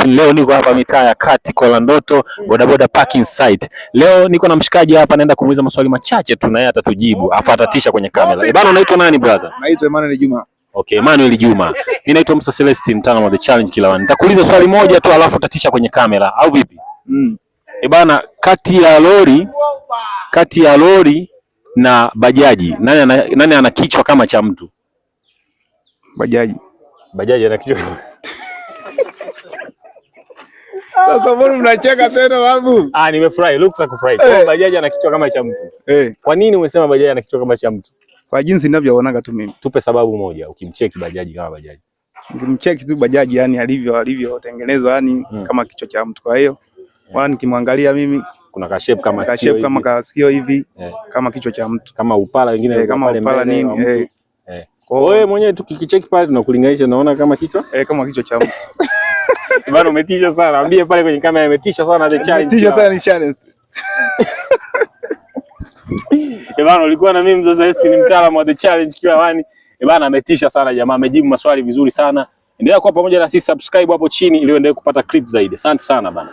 Leo niko hapa mitaa ya Kati Kolandoto, bodaboda parking site. Leo niko na mshikaji hapa, naenda kumuuliza maswali machache tu na yeye atatujibu, afa atatisha kwenye kamera. Bwana, unaitwa nani brother? Naitwa Emmanuel Juma. Okay, Emmanuel Juma. Mimi naitwa Musa Celestine, mtaalamu wa The Challenge Killer 1. Nitakuuliza swali moja tu alafu utatisha kwenye kamera au vipi? Bwana, kati ya lori na bajaji, nani ana kichwa kama cha mtu? Bajaji. Bajaji ana kichwa. Sasa mbona mnacheka tena babu? Nimefurahi, looks kufurahi. Kwa bajaji ana kichwa kama cha mtu. Kwa nini umesema bajaji ana kichwa kama cha mtu? Kwa jinsi ninavyoonaga tu mimi. Tupe sababu moja ukimcheki bajaji kama bajaji. Nikimcheki tu bajaji yani alivyotengenezwa yani kama kichwa cha mtu. Kwa hiyo wala nikimwangalia mimi kuna ka shape kama sikio hivi. Kama kasikio hivi kama kichwa cha mtu. Kama upala wengine kama upala nini Kwa wewe mwenyewe tukikicheki pale tunakulinganisha naona kama kichwa? Kama kichwa cha mtu. Bado umetisha sana. Ambie pale kwenye kamera umetisha sana The Challenge. Umetisha sana ni challenge. Bwana, ulikuwa na mimi Mzaza Esi, ni mtaalamu wa The Challenge Killer 1. Bwana, ametisha sana jamaa, amejibu maswali vizuri sana. Endelea kuwa pamoja na sisi, subscribe hapo chini ili uendelee kupata clip zaidi. Asante sana bana.